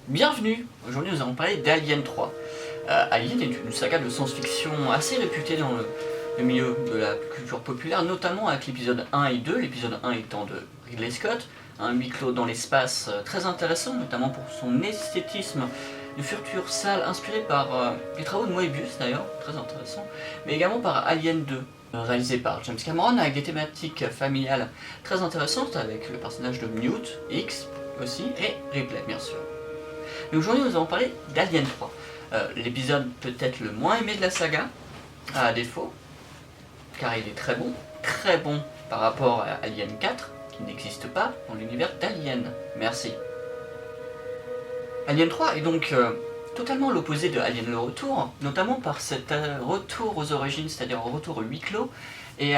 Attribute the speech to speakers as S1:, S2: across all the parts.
S1: Bienvenue. Aujourd'hui nous allons parler d'Alien 3. Alien est une saga de science-fiction assez réputée dans le milieu de la culture populaire, notamment avec l'épisode 1 et 2, l'épisode 1 étant de Ridley Scott, un huis clos dans l'espace très intéressant, notamment pour son esthétisme de future salle inspiré par les travaux de Moebius d'ailleurs, très intéressant, mais également par Alien 2, réalisé par James Cameron, avec des thématiques familiales très intéressantes, avec le personnage de Newt, X aussi, et Ripley bien sûr. Mais aujourd'hui nous allons parler d'Alien 3, l'épisode peut-être le moins aimé de la saga, à défaut, car il est très bon par rapport à Alien 4, qui n'existe pas dans l'univers d'Alien. Merci. Alien 3 est donc totalement l'opposé de Alien le Retour, notamment par cet retour aux origines, c'est-à-dire un retour au huis clos, et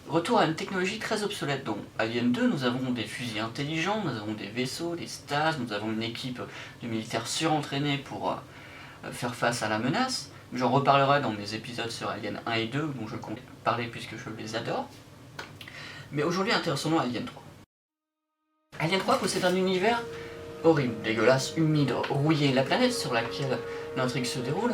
S1: retour à une technologie très obsolète. Dans Alien 2, nous avons des fusils intelligents, nous avons des vaisseaux, des stases, nous avons une équipe de militaires surentraînés pour faire face à la menace. J'en reparlerai dans mes épisodes sur Alien 1 et 2, dont je compte parler puisque je les adore. Mais aujourd'hui, intéressons-nous à Alien 3. Alien 3 possède un univers horrible, dégueulasse, humide, rouillé. La planète sur laquelle l'intrigue se déroule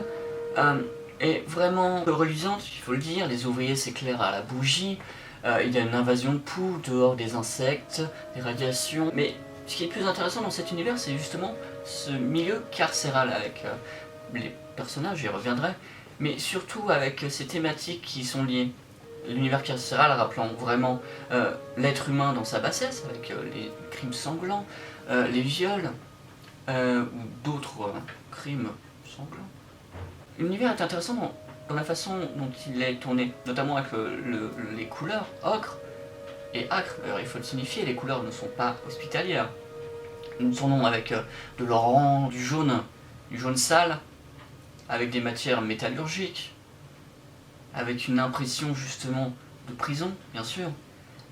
S1: est vraiment reluisante, il faut le dire. Les ouvriers s'éclairent à la bougie, il y a une invasion de poux, dehors des insectes, des radiations. Mais ce qui est plus intéressant dans cet univers, c'est justement ce milieu carcéral avec les personnages, j'y reviendrai, mais surtout avec ces thématiques qui sont liées. L'univers carcéral rappelant vraiment l'être humain dans sa bassesse, avec les crimes sanglants, les viols, ou d'autres crimes sanglants. L'univers est intéressant dans la façon dont il est tourné, notamment avec les couleurs ocre et acre. Alors il faut le signifier, les couleurs ne sont pas hospitalières. Nous tournons avec de l'orange, du jaune sale, avec des matières métallurgiques, avec une impression justement de prison, bien sûr,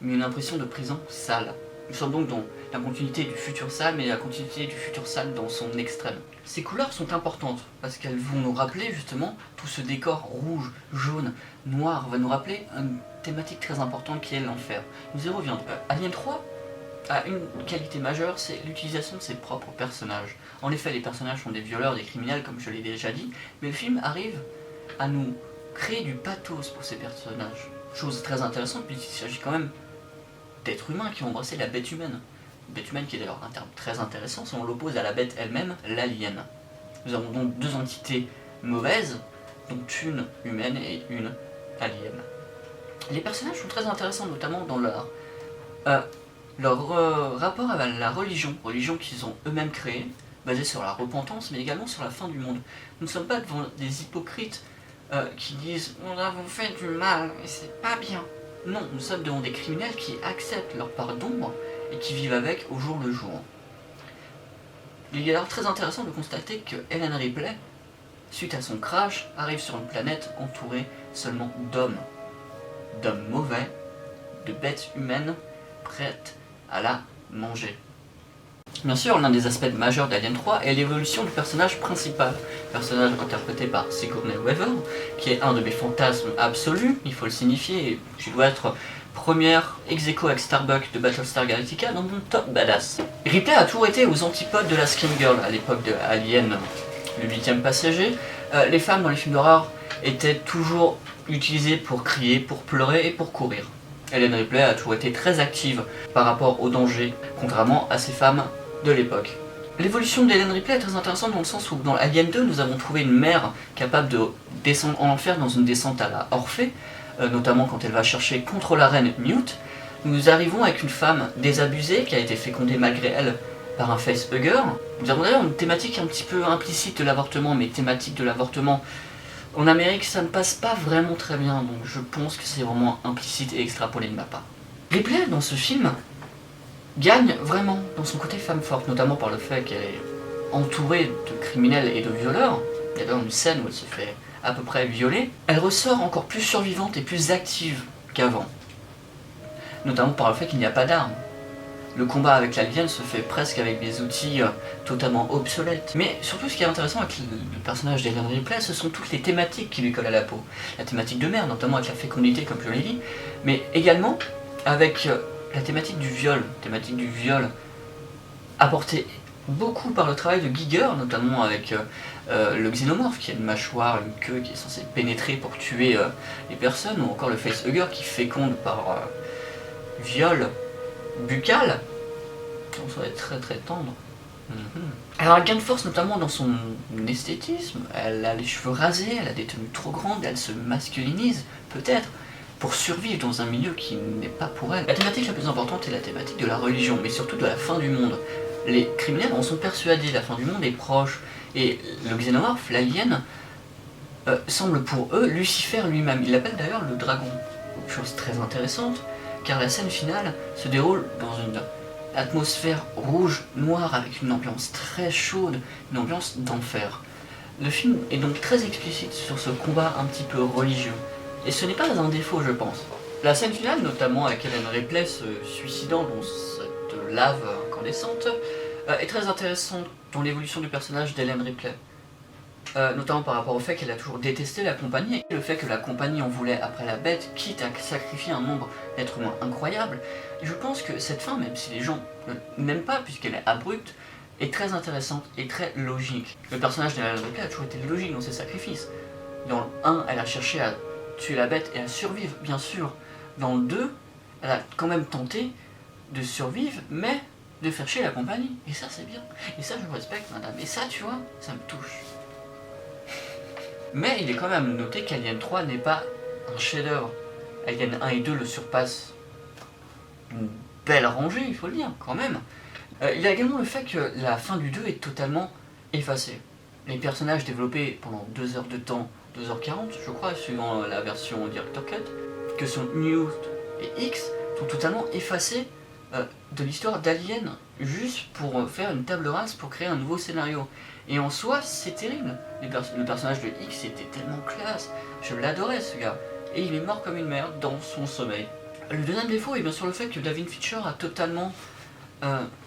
S1: mais une impression de prison sale. Nous sommes donc dans la continuité du futur sale, mais la continuité du futur sale dans son extrême. Ces couleurs sont importantes, parce qu'elles vont nous rappeler justement tout ce décor rouge, jaune, noir, va nous rappeler une thématique très importante qui est l'enfer. Nous y reviendrons. Alien 3 a une qualité majeure, c'est l'utilisation de ses propres personnages. En effet, les personnages sont des violeurs, des criminels, comme je l'ai déjà dit, mais le film arrive à nous créer du pathos pour ces personnages. Chose très intéressante, puisqu'il s'agit quand même d'êtres humains qui ont embrassé la bête humaine. Bête humaine qui est d'ailleurs un terme très intéressant si on l'oppose à la bête elle-même, l'alien. Nous avons donc deux entités mauvaises, dont une humaine et une alien. Les personnages sont très intéressants, notamment dans leur rapport à la religion qu'ils ont eux-mêmes créée, basée sur la repentance, mais également sur la fin du monde. Nous ne sommes pas devant des hypocrites qui disent « nous avons fait du mal, et c'est pas bien ». Non, nous sommes devant des criminels qui acceptent leur part d'ombre et qui vivent avec au jour le jour. Il est alors très intéressant de constater que Ellen Ripley, suite à son crash, arrive sur une planète entourée seulement d'hommes. D'hommes mauvais, de bêtes humaines, prêtes à la manger. Bien sûr, l'un des aspects majeurs d'Alien 3 est l'évolution du personnage principal, personnage interprété par Sigourney Weaver, qui est un de mes fantasmes absolus, il faut le signifier, et qui doit être première ex-aequo avec Starbuck de Battlestar Galactica dans mon top badass. Ripley a toujours été aux antipodes de la Scream Girl à l'époque de Alien, le 8ème passager. Les femmes dans les films d'horreur étaient toujours utilisées pour crier, pour pleurer et pour courir. Ellen Ripley a toujours été très active par rapport au danger, contrairement à ces femmes de l'époque. L'évolution d'Ellen Ripley est très intéressante dans le sens où dans Alien 2 nous avons trouvé une mère capable de descendre en enfer dans une descente à la Orphée, notamment quand elle va chercher contre la reine Newt. Nous arrivons avec une femme désabusée qui a été fécondée malgré elle par un facehugger. Nous avons d'ailleurs une thématique un petit peu implicite de l'avortement, mais thématique de l'avortement en Amérique ça ne passe pas vraiment très bien, donc je pense que c'est vraiment implicite et extrapolé de ma part. Ripley dans ce film gagne vraiment dans son côté femme forte, notamment par le fait qu'elle est entourée de criminels et de violeurs. Il y a d'ailleurs une scène où elle se fait à peu près violer. Elle ressort encore plus survivante et plus active qu'avant, notamment par le fait qu'il n'y a pas d'armes. Le combat avec l'alien se fait presque avec des outils totalement obsolètes. Mais surtout ce qui est intéressant avec le personnage d'Ellen Ripley, ce sont toutes les thématiques qui lui collent à la peau. La thématique de mère, notamment avec la fécondité comme je l'ai dit, mais également avec la thématique du viol apportée beaucoup par le travail de Giger, notamment avec le xénomorphe qui a une mâchoire, une queue qui est censée pénétrer pour tuer les personnes, ou encore le facehugger qui féconde par viol buccal. Donc ça va être très très tendre. Alors elle gagne force notamment dans son esthétisme, elle a les cheveux rasés, elle a des tenues trop grandes, elle se masculinise, peut-être, pour survivre dans un milieu qui n'est pas pour elle. La thématique la plus importante est la thématique de la religion, mais surtout de la fin du monde. Les criminels en sont persuadés, la fin du monde est proche, et le xénomorphe, l'alien, semble pour eux Lucifer lui-même. Il l'appelle d'ailleurs le dragon. Chose très intéressante, car la scène finale se déroule dans une atmosphère rouge-noire avec une ambiance très chaude, une ambiance d'enfer. Le film est donc très explicite sur ce combat un petit peu religieux, et ce n'est pas un défaut je pense. La scène finale, notamment avec Ellen Ripley se suicidant dans cette lave incandescente, est très intéressante dans l'évolution du personnage d'Ellen Ripley. Notamment par rapport au fait qu'elle a toujours détesté la compagnie, et le fait que la compagnie en voulait après la bête, quitte à sacrifier un nombre d'êtres humains incroyable. Et je pense que cette fin, même si les gens n'aiment pas puisqu'elle est abrupte, est très intéressante et très logique. Le personnage d'Ellen Ripley a toujours été logique dans ses sacrifices. Dans le 1, elle a cherché à tuer la bête et à survivre, bien sûr. Dans le 2, elle a quand même tenté de survivre, mais de faire chier la compagnie. Et ça, c'est bien. Et ça, je respecte, madame. Et ça, tu vois, ça me touche. Mais il est quand même noté qu'Alien 3 n'est pas un chef-d'œuvre. Alien 1 et 2 le surpassent d'une belle rangée, il faut le dire, quand même. Il y a également le fait que la fin du 2 est totalement effacée. Les personnages développés pendant 2 heures de temps, 2h40 je crois, suivant la version Director Cut, que sont Newt et X, sont totalement effacés de l'histoire d'Alien, juste pour faire une table rase pour créer un nouveau scénario. Et en soi, c'est terrible. Le personnage de X était tellement classe, je l'adorais ce gars. Et il est mort comme une merde dans son sommeil. Le deuxième défaut est bien sûr le fait que David Fincher a totalement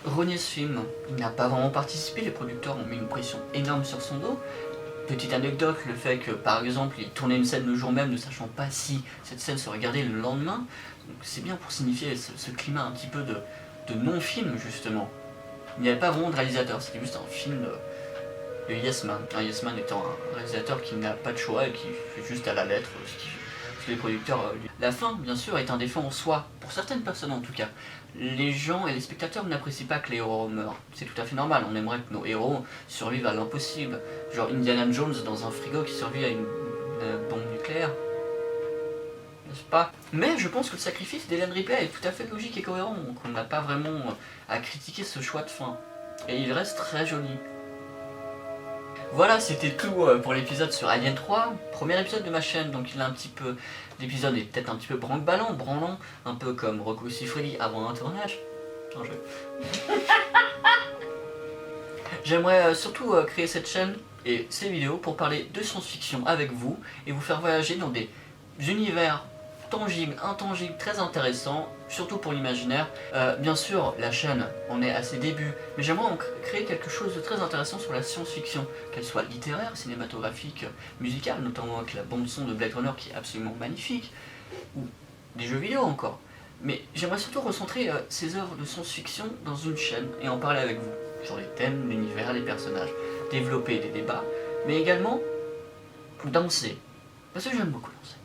S1: renié ce film. Il n'a pas vraiment participé, les producteurs ont mis une pression énorme sur son dos. Petite anecdote, le fait que par exemple il tournait une scène le jour même ne sachant pas si cette scène serait regardée le lendemain, c'est bien pour signifier ce climat un petit peu de non-film justement. Il n'y avait pas vraiment de réalisateur, c'était juste un film de Yes Man. Un Yes Man étant un réalisateur qui n'a pas de choix et qui fait juste à la lettre ce que les producteurs lui. La fin, bien sûr, est un défaut en soi, pour certaines personnes en tout cas. Les gens et les spectateurs n'apprécient pas que les héros meurent. C'est tout à fait normal, on aimerait que nos héros survivent à l'impossible. Genre Indiana Jones dans un frigo qui survit à une bombe nucléaire. N'est-ce pas? Mais je pense que le sacrifice d'Ellen Ripley est tout à fait logique et cohérent, donc on n'a pas vraiment à critiquer ce choix de fin. Et il reste très joli. Voilà, c'était tout pour l'épisode sur Alien 3, premier épisode de ma chaîne, donc il a un petit peu... L'épisode est peut-être un petit peu branlant, un peu comme Rocco Siffredi avant un tournage. Un jeu. J'aimerais surtout créer cette chaîne et ces vidéos pour parler de science-fiction avec vous et vous faire voyager dans des univers tangibles, intangibles, très intéressants, surtout pour l'imaginaire. Bien sûr, la chaîne en est à ses débuts, mais j'aimerais en créer quelque chose de très intéressant sur la science-fiction, qu'elle soit littéraire, cinématographique, musicale, notamment avec la bande-son de Blade Runner qui est absolument magnifique, ou des jeux vidéo encore. Mais j'aimerais surtout recentrer ces œuvres de science-fiction dans une chaîne et en parler avec vous, sur les thèmes, l'univers, les personnages, développer des débats, mais également danser, parce que j'aime beaucoup danser.